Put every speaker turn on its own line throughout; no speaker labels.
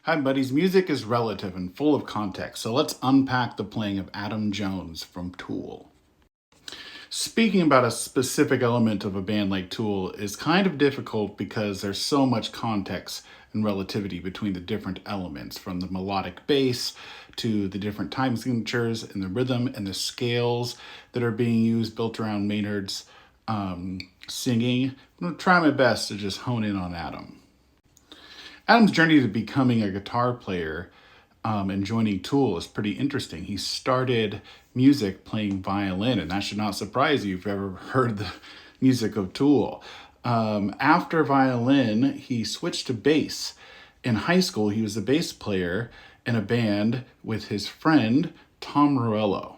Hi buddies, music is relative and full of context, so let's unpack the playing of Adam Jones from Tool. Speaking about a specific element of a band like Tool is kind of difficult because there's so much context and relativity between the different elements, from the melodic bass to the different time signatures and the rhythm and the scales that are being used built around Maynard's singing. I'm going to try my best to just hone in on Adam. Adam's journey to becoming a guitar player and joining Tool is pretty interesting. He started music playing violin, and that should not surprise you if you've ever heard the music of Tool. After violin, he switched to bass. In high school, he was a bass player in a band with his friend, Tom Morello.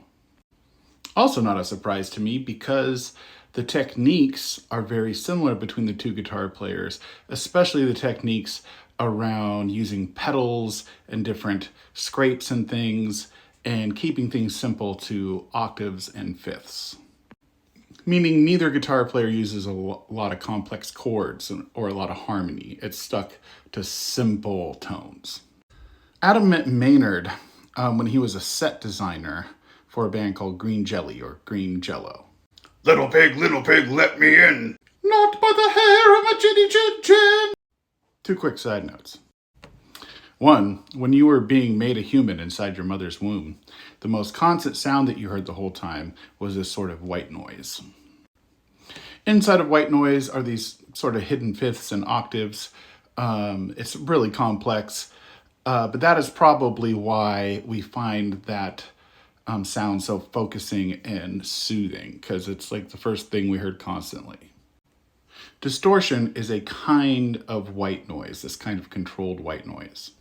Also not a surprise to me because the techniques are very similar between the two guitar players, especially the techniques around using pedals and different scrapes and things and keeping things simple to octaves and fifths. Meaning neither guitar player uses a lot of complex chords or a lot of harmony. It's stuck to simple tones. Adam met Maynard when he was a set designer for a band called Green Jelly or Green Jello.
Little pig, let me in.
Not by the hair of my chinny chin chin. Two quick side notes. One, when you were being made a human inside your mother's womb, the most constant sound that you heard the whole time was this sort of white noise. Inside of white noise are these sort of hidden fifths and octaves. It's really complex, but that is probably why we find that sound so focusing and soothing, because it's like the first thing we heard constantly. Distortion is a kind of white noise, this kind of controlled white noise.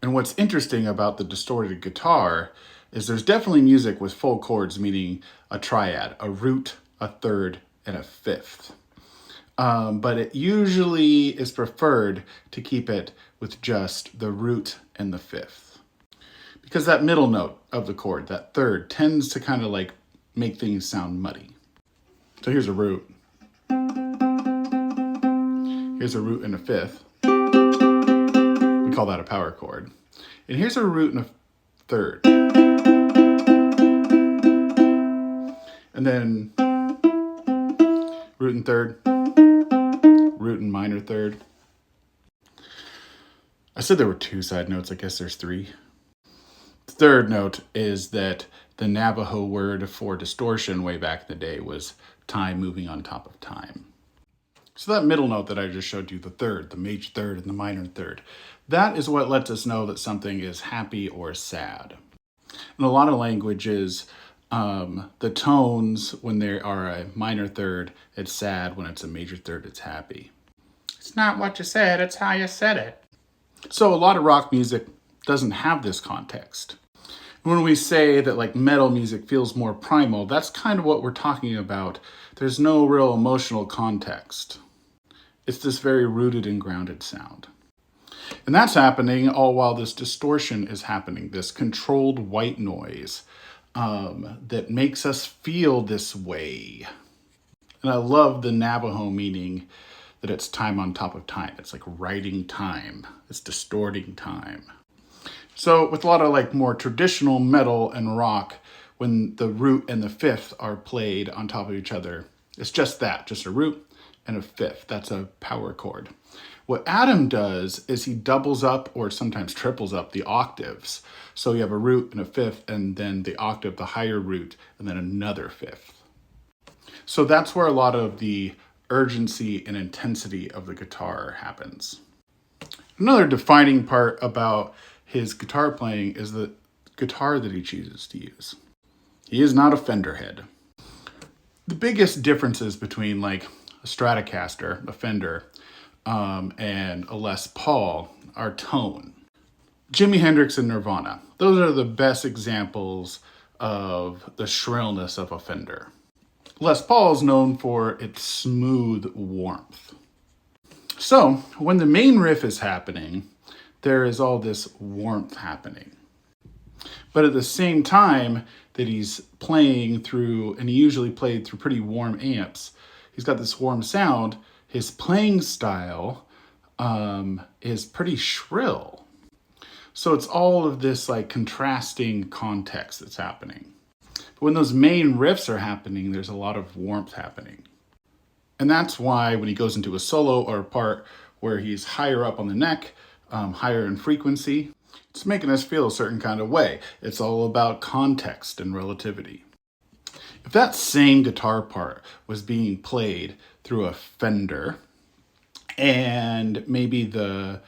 And what's interesting about the distorted guitar is there's definitely music with full chords, meaning a triad, a root, a third, and a fifth. But it usually is preferred to keep it with just the root and the fifth. Because that middle note of the chord, that third, tends to kind of like make things sound muddy. So here's a root. Here's a root and a fifth. We call that a power chord. And here's a root and a third. And then root and third, root and minor third. I said there were two side notes, I guess there's three. The third note is that the Navajo word for distortion way back in the day was time moving on top of time. So that middle note that I just showed you, the third, the major third and the minor third, that is what lets us know that something is happy or sad. In a lot of languages, the tones, when they are a minor third, it's sad. When it's a major third, it's happy. It's not what you said, it's how you said it. So a lot of rock music doesn't have this context. When we say that like metal music feels more primal, that's kind of what we're talking about. There's no real emotional context. It's this very rooted and grounded sound. And that's happening all while this distortion is happening, this controlled white noise that makes us feel this way. And I love the Navajo meaning that it's time on top of time. It's like writing time. It's distorting time. So with a lot of like more traditional metal and rock, when the root and the fifth are played on top of each other, it's just that, just a root and a fifth. That's a power chord. What Adam does is he doubles up or sometimes triples up the octaves. So you have a root and a fifth, and then the octave, the higher root, and then another fifth. So that's where a lot of the urgency and intensity of the guitar happens. Another defining part about his guitar playing is the guitar that he chooses to use. He is not a Fender head. The biggest differences between like a Stratocaster, a Fender, and a Les Paul are tone. Jimi Hendrix and Nirvana, those are the best examples of the shrillness of a Fender. Les Paul is known for its smooth warmth. So when the main riff is happening, there is all this warmth happening. But at the same time that he's playing through, and he usually played through pretty warm amps, he's got this warm sound, his playing style is pretty shrill. So it's all of this like contrasting context that's happening. But when those main riffs are happening, there's a lot of warmth happening. And that's why when he goes into a solo or a part where he's higher up on the neck, higher in frequency, it's making us feel a certain kind of way. It's all about context and relativity. If that same guitar part was being played through a Fender, and maybe the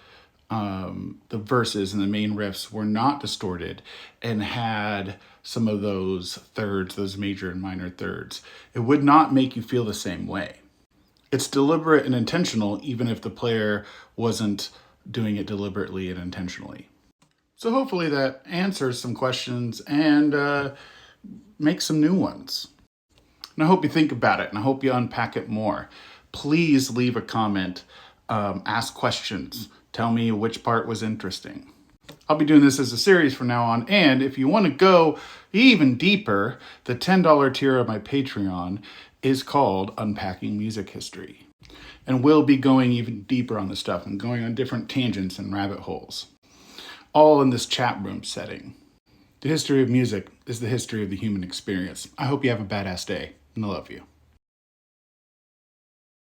verses and the main riffs were not distorted and had some of those thirds, those major and minor thirds, it would not make you feel the same way. It's deliberate and intentional, even if the player wasn't doing it deliberately and intentionally. So hopefully that answers some questions and makes some new ones. And I hope you think about it and I hope you unpack it more. Please leave a comment, ask questions, tell me which part was interesting. I'll be doing this as a series from now on, and if you want to go even deeper, the $10 tier of my Patreon is called Unpacking Music History. And we'll be going even deeper on this stuff and going on different tangents and rabbit holes, all in this chat room setting. The history of music is the history of the human experience. I hope you have a badass day, and I love you.